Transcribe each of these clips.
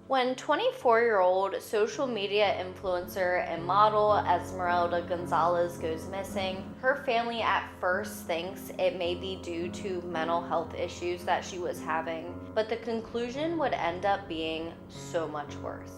When 24-year-old social media influencer and model Esmeralda Gonzalez goes missing, her family at first thinks it may be due to mental health issues that she was having, but the conclusion would end up being so much worse.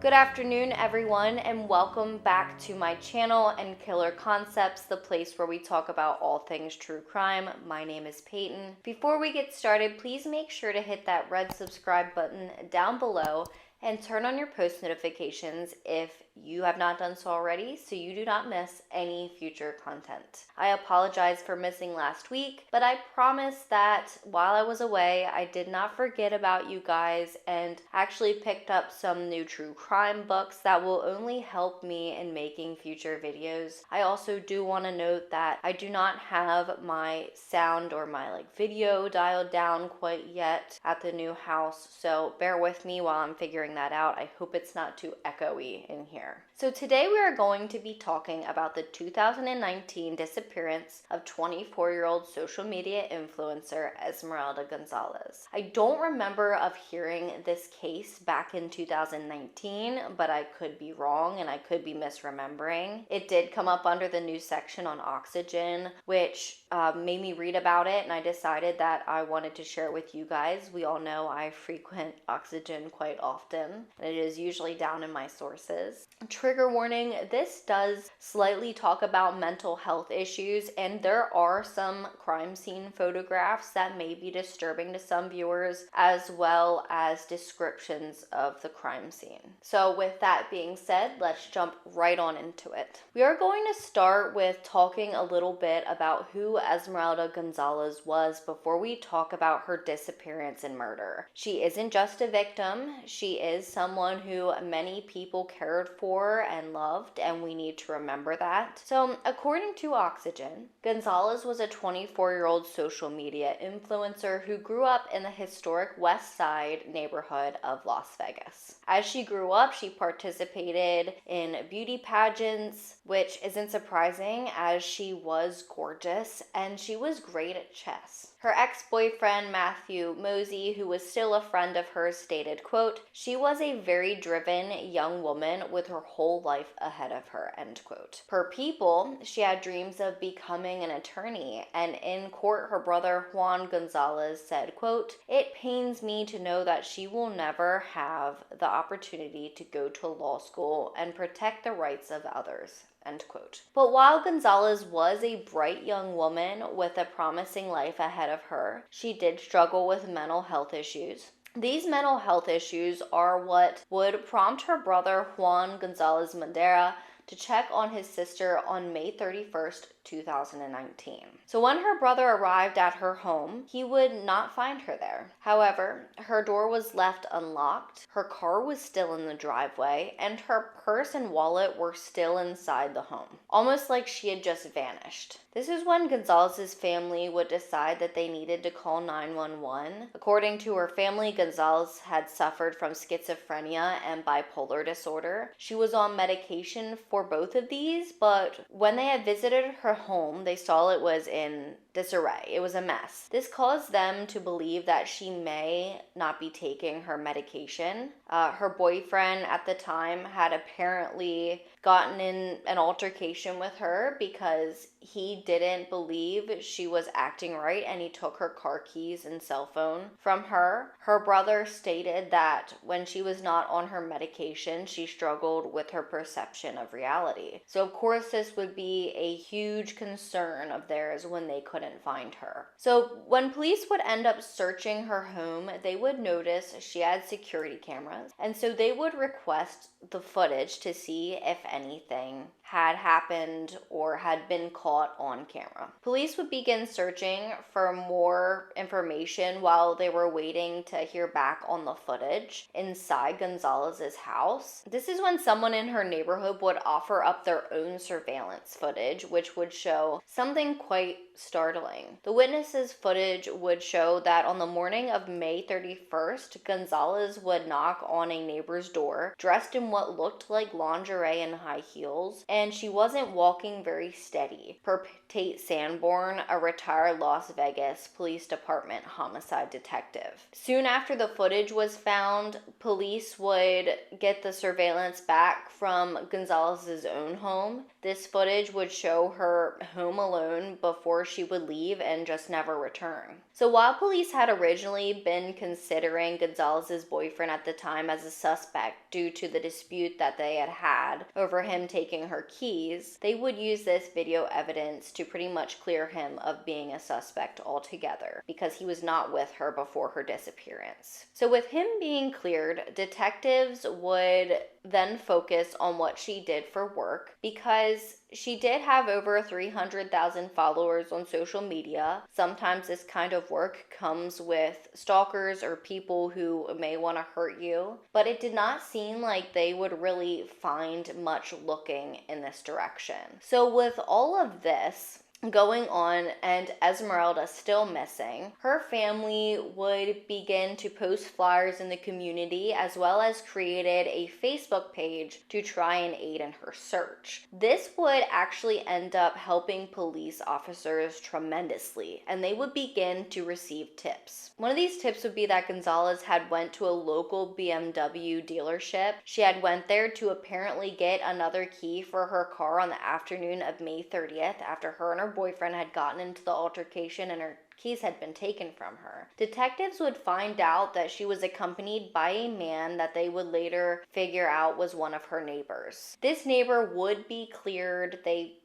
Good afternoon, everyone, and welcome back to my channel and Killer Concepts, the place where we talk about all things true crime. My name is Peyton. Before we get started, please make sure to hit that red subscribe button down below and turn on your post notifications if you have not done so already, so you do not miss any future content. I apologize for missing last week, but I promise that while I was away, I did not forget about you guys and actually picked up some new true crime books that will only help me in making future videos. I also do want to note that I do not have my sound or my video dialed down quite yet at the new house, so bear with me while I'm figuring that out. I hope it's not too echoey in here. So today we are going to be talking about the 2019 disappearance of 24-year-old social media influencer Esmeralda Gonzalez. I don't remember of hearing this case back in 2019, but I could be wrong and I could be misremembering. It did come up under the news section on Oxygen, which made me read about it, and I decided that I wanted to share it with you guys. We all know I frequent Oxygen quite often, and it is usually down in my sources. Trigger warning, this does slightly talk about mental health issues, and there are some crime scene photographs that may be disturbing to some viewers, as well as descriptions of the crime scene. So with that being said, let's jump right on into it. We are going to start with talking a little bit about who Esmeralda Gonzalez was before we talk about her disappearance and murder. She isn't just a victim, she is someone who many people cared for and loved, and we need to remember that. So according to Oxygen, Gonzalez was a 24-year-old social media influencer who grew up in the historic West Side neighborhood of Las Vegas. As she grew up, she participated in beauty pageants, which isn't surprising as she was gorgeous and she was great at chess. Her ex-boyfriend, Matthew Mosey, who was still a friend of hers, stated, quote, "She was a very driven young woman with her whole life ahead of her," end quote. Per People, she had dreams of becoming an attorney, and in court, her brother Juan Gonzalez said, quote, "It pains me to know that she will never have the opportunity to go to law school and protect the rights of others." End quote. But while Gonzalez was a bright young woman with a promising life ahead of her, she did struggle with mental health issues. These mental health issues are what would prompt her brother Juan Gonzalez Madera to check on his sister on May 31st, 2019. So when her brother arrived at her home, he would not find her there. However, her door was left unlocked, her car was still in the driveway, and her purse and wallet were still inside the home, almost like she had just vanished. This is when Gonzalez's family would decide that they needed to call 911. According to her family, Gonzalez had suffered from schizophrenia and bipolar disorder. She was on medication for both of these, but when they had visited her home, they saw it was in disarray. It was a mess. This caused them to believe that she may not be taking her medication. Her boyfriend at the time had apparently gotten in an altercation with her because he didn't believe she was acting right, and he took her car keys and cell phone from her. Her brother stated that when she was not on her medication, she struggled with her perception of reality. So of course this would be a huge concern of theirs when they couldn't find her. So when police would end up searching her home, they would notice she had security cameras, and so they would request the footage to see if anything had happened or had been caught on camera. Police would begin searching for more information while they were waiting to hear back on the footage inside Gonzalez's house. This is when someone in her neighborhood would offer up their own surveillance footage, which would show something quite startling startling. The witnesses' footage would show that on the morning of May 31st, Gonzalez would knock on a neighbor's door, dressed in what looked like lingerie and high heels, and she wasn't walking very steady, per Tate Sanborn, a retired Las Vegas Police Department homicide detective. Soon after the footage was found, police would get the surveillance back from Gonzalez's own home. This footage would show her home alone before she would leave and just never return. So while police had originally been considering Gonzalez's boyfriend at the time as a suspect due to the dispute that they had had over him taking her keys, they would use this video evidence to pretty much clear him of being a suspect altogether because he was not with her before her disappearance. So with him being cleared, detectives would then focus on what she did for work because she did have over 300,000 followers on social media. Sometimes this kind of work comes with stalkers or people who may want to hurt you, but it did not seem like they would really find much looking in this direction. So with all of this going on and Esmeralda still missing, her family would begin to post flyers in the community as well as created a Facebook page to try and aid in her search. This would actually end up helping police officers tremendously, and they would begin to receive tips. One of these tips would be that Gonzalez had went to a local BMW dealership. She had went there to apparently get another key for her car on the afternoon of May 30th after her and her boyfriend had gotten into the altercation and her keys had been taken from her. Detectives would find out that she was accompanied by a man that they would later figure out was one of her neighbors. This neighbor would be cleared. They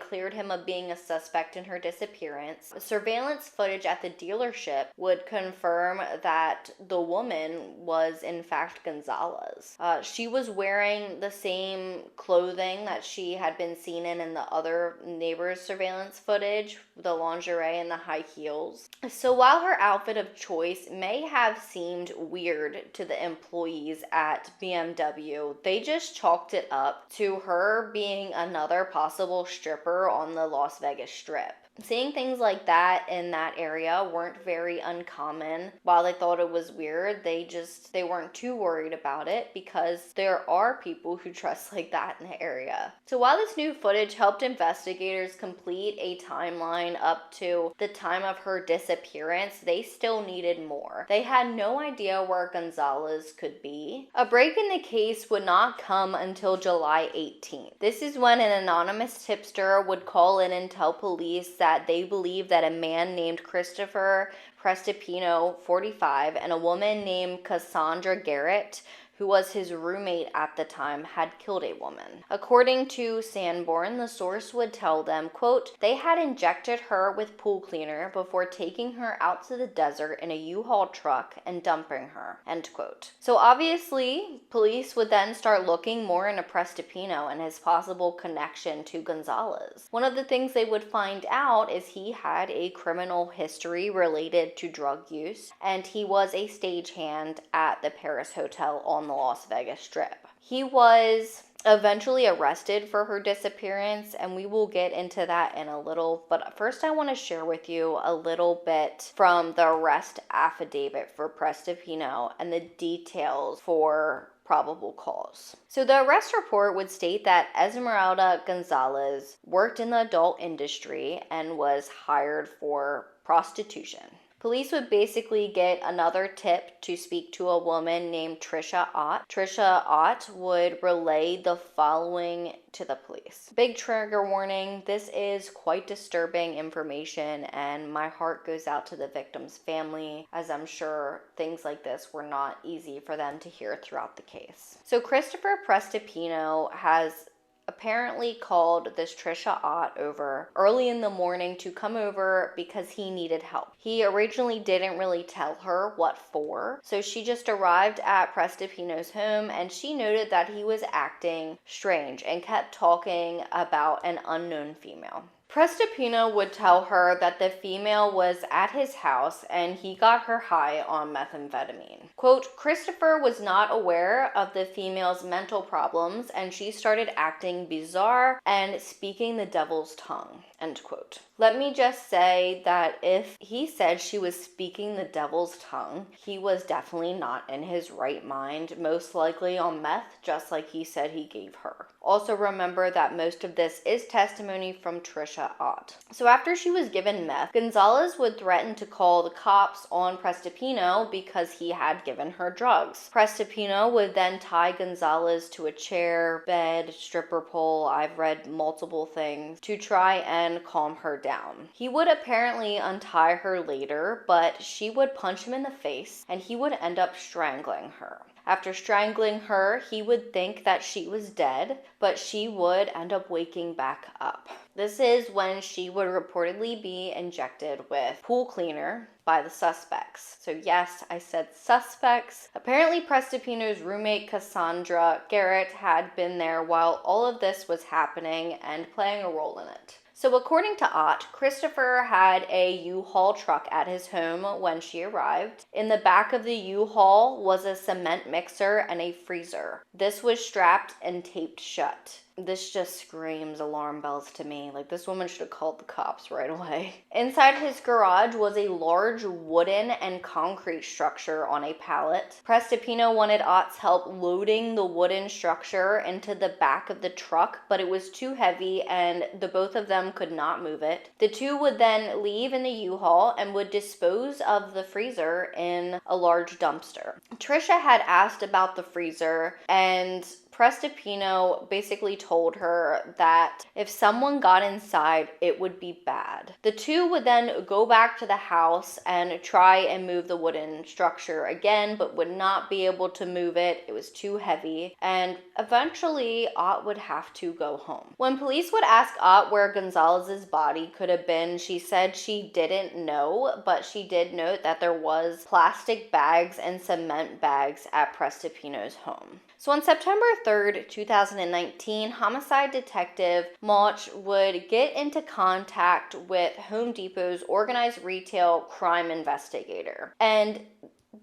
cleared him of being a suspect in her disappearance. Surveillance footage at the dealership would confirm that the woman was in fact Gonzalez. She was wearing the same clothing that she had been seen in the other neighbor's surveillance footage, the lingerie and the high heels. So while her outfit of choice may have seemed weird to the employees at BMW, they just chalked it up to her being another possible stripper on the Las Vegas Strip. Seeing things like that in that area weren't very uncommon. While they thought it was weird, they weren't too worried about it because there are people who dress like that in the area. So while this new footage helped investigators complete a timeline up to the time of her disappearance, they still needed more. They had no idea where Gonzalez could be. A break in the case would not come until July 18th. This is when an anonymous tipster would call in and tell police that they believe that a man named Christopher Prestipino, 45, and a woman named Cassandra Garrett, who was his roommate at the time, had killed a woman. According to Sanborn, the source would tell them, quote, they had injected her with pool cleaner before taking her out to the desert in a U-Haul truck and dumping her, end quote. So obviously, police would then start looking more into Prestipino and his possible connection to Gonzalez. One of the things they would find out is he had a criminal history related to drug use, and he was a stagehand at the Paris Hotel on the Las Vegas Strip. He was eventually arrested for her disappearance, and we will get into that in a little, but first I want to share with you a little bit from the arrest affidavit for Prestipino and the details for probable cause. So the arrest report would state that Esmeralda Gonzalez worked in the adult industry and was hired for prostitution. Police would basically get another tip to speak to a woman named Trisha Ott. Trisha Ott would relay the following to the police. Big trigger warning, this is quite disturbing information and my heart goes out to the victim's family, as I'm sure things like this were not easy for them to hear throughout the case. So Christopher Prestipino has apparently called this Trisha Ott over early in the morning to come over because he needed help. He originally didn't really tell her what for, so she just arrived at Prestipino's home and she noted that he was acting strange and kept talking about an unknown female. Prestipino would tell her that the female was at his house and he got her high on methamphetamine. Quote, Christopher was not aware of the female's mental problems and she started acting bizarre and speaking the devil's tongue, end quote. Let me just say that if he said she was speaking the devil's tongue, he was definitely not in his right mind, most likely on meth, just like he said he gave her. Also remember that most of this is testimony from Trisha Ott. So after she was given meth, Gonzalez would threaten to call the cops on Prestipino because he had given her drugs. Prestipino would then tie Gonzalez to a chair, bed, stripper pole, I've read multiple things, to try and calm her down. He would apparently untie her later, but she would punch him in the face and he would end up strangling her. After strangling her, he would think that she was dead, but she would end up waking back up. This is when she would reportedly be injected with pool cleaner by the suspects. So yes, I said suspects. Apparently Prestipino's roommate Cassandra Garrett had been there while all of this was happening and playing a role in it. So according to Ott, Christopher had a U-Haul truck at his home when she arrived. In the back of the U-Haul was a cement mixer and a freezer. This was strapped and taped shut. This just screams alarm bells to me. Like, this woman should have called the cops right away. Inside his garage was a large wooden and concrete structure on a pallet. Prestipino wanted Ott's help loading the wooden structure into the back of the truck, but it was too heavy and the both of them could not move it. The two would then leave in the U-Haul and would dispose of the freezer in a large dumpster. Trisha had asked about the freezer, and Prestipino basically told her that if someone got inside, it would be bad. The two would then go back to the house and try and move the wooden structure again, but would not be able to move it. It was too heavy, and eventually Ott would have to go home. When police would ask Ott where Gonzalez's body could have been, she said she didn't know, but she did note that there was plastic bags and cement bags at Prestipino's home. So on September 3rd, 2019, homicide detective Mort would get into contact with Home Depot's organized retail crime investigator. And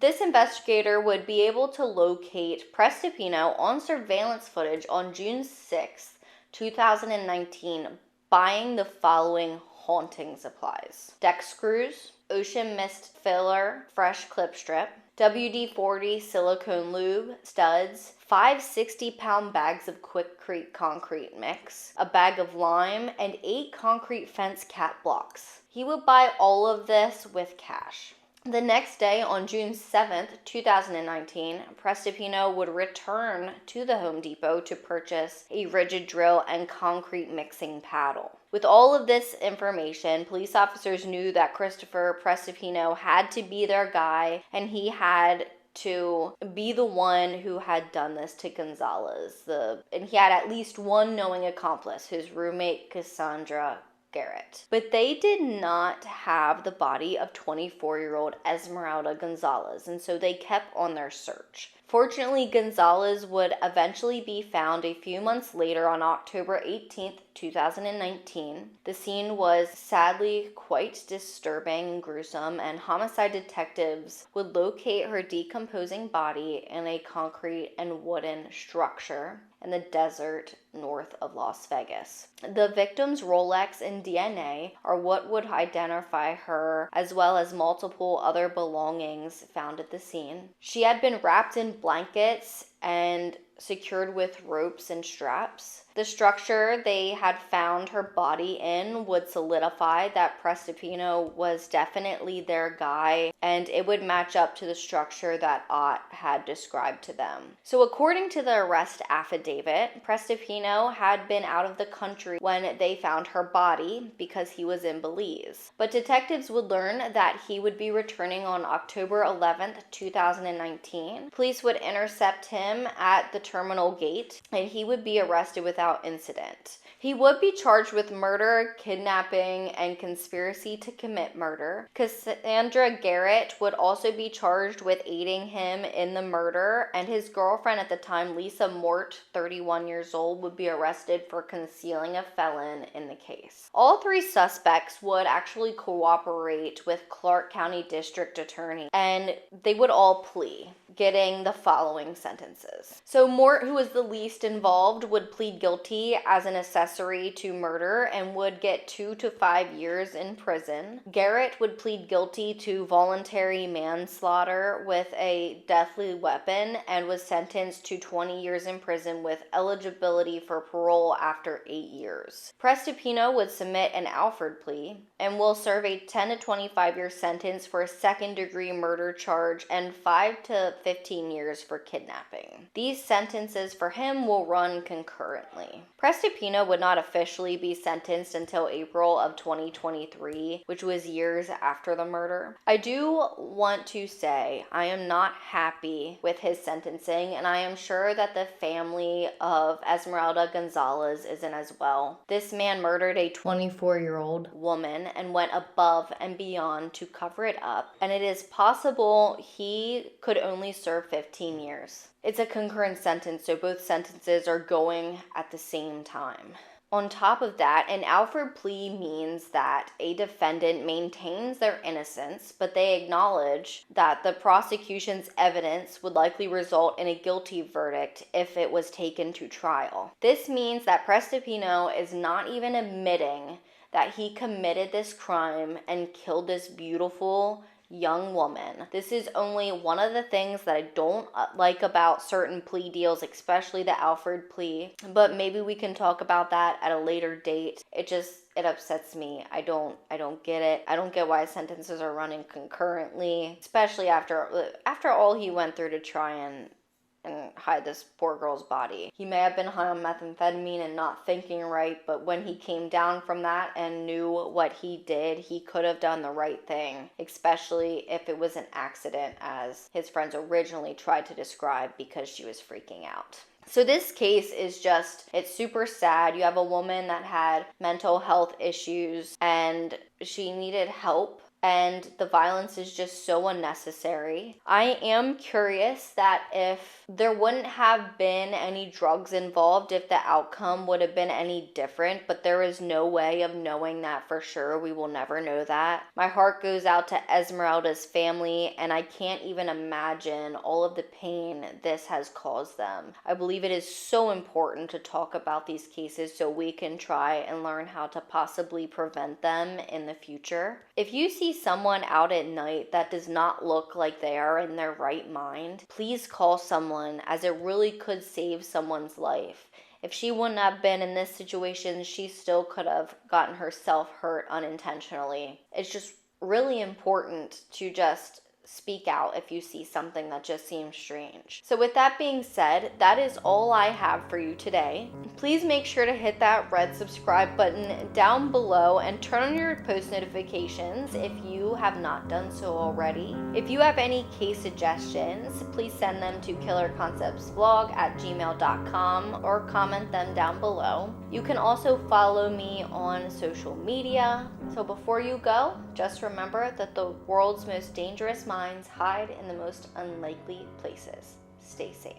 this investigator would be able to locate Prestipino on surveillance footage on June 6th, 2019, buying the following haunting supplies: deck screws, ocean mist filler, fresh clip strip, WD-40 silicone lube, studs, 5 60-pound bags of Quikrete concrete mix, a bag of lime, and 8 concrete fence cat blocks. He would buy all of this with cash. The next day, on June 7th, 2019, Prestipino would return to the Home Depot to purchase a rigid drill and concrete mixing paddle. With all of this information, police officers knew that Christopher Prestipino had to be their guy, and he had to be the one who had done this to Gonzalez. And he had at least one knowing accomplice, his roommate Cassandra Garrett. But they did not have the body of 24-year-old Esmeralda Gonzalez, and so they kept on their search. Fortunately, Gonzalez would eventually be found a few months later on October 18th, 2019. The scene was sadly quite disturbing and gruesome, and homicide detectives would locate her decomposing body in a concrete and wooden structure in the desert north of Las Vegas. The victim's Rolex and DNA are what would identify her, as well as multiple other belongings found at the scene. She had been wrapped in blankets and secured with ropes and straps. The structure they had found her body in would solidify that Prestipino was definitely their guy, and it would match up to the structure that Ott had described to them. So according to the arrest affidavit, Prestipino had been out of the country when they found her body because he was in Belize. But detectives would learn that he would be returning on October 11th, 2019. Police would intercept him at the terminal gate, and he would be arrested without incident. He would be charged with murder, kidnapping, and conspiracy to commit murder. Cassandra Garrett would also be charged with aiding him in the murder, and his girlfriend at the time, Lisa Mort, 31 years old, would be arrested for concealing a felon in the case. All three suspects would actually cooperate with Clark County District Attorney, and they would all plea, getting the following sentences. So Mort, who was the least involved, would plead guilty as an accessory to murder and would get 2 to 5 years in prison. Garrett would plead guilty to voluntary manslaughter with a deadly weapon and was sentenced to 20 years in prison with eligibility for parole after 8 years. Prestipino would submit an Alford plea and will serve a 10 to 25 year sentence for a second-degree murder charge and 5 to 15 years for kidnapping. These sentences for him will run concurrently. Prestipino would not officially be sentenced until April of 2023, which was years after the murder. I do want to say I am not happy with his sentencing, and I am sure that the family of Esmeralda Gonzalez isn't as well. This man murdered a 24-year-old woman and went above and beyond to cover it up, and it is possible he could only serve 15 years. It's a concurrent sentence, so both sentences are going at the same time. On top of that, an Alford plea means that a defendant maintains their innocence, but they acknowledge that the prosecution's evidence would likely result in a guilty verdict if it was taken to trial. This means that Prestipino is not even admitting that he committed this crime and killed this beautiful young woman. This is only one of the things that I don't like about certain plea deals, especially the Alford plea, but maybe we can talk about that at a later date. It upsets me. I don't get it. I don't get why sentences are running concurrently, especially after all he went through to try and hide this poor girl's body. He may have been high on methamphetamine and not thinking right, but when he came down from that and knew what he did, he could have done the right thing, especially if it was an accident, as his friends originally tried to describe, because she was freaking out. So this case is it's super sad. You have a woman that had mental health issues and she needed help, and the violence is just so unnecessary. I am curious that if there wouldn't have been any drugs involved, if the outcome would have been any different, but there is no way of knowing that for sure. We will never know that. My heart goes out to Esmeralda's family, and I can't even imagine all of the pain this has caused them. I believe it is so important to talk about these cases so we can try and learn how to possibly prevent them in the future. If you see someone out at night that does not look like they are in their right mind, please call someone, as it really could save someone's life. If she wouldn't have been in this situation, she still could have gotten herself hurt unintentionally. It's just really important to just speak out if you see something that just seems strange. So with that being said, that is all I have for you today. Please make sure to hit that red subscribe button down below and turn on your post notifications if you have not done so already. If you have any case suggestions, please send them to killerconceptsblog@gmail.com or comment them down below. You can also follow me on social media. So before you go, just remember that the world's most dangerous minds hide in the most unlikely places. Stay safe.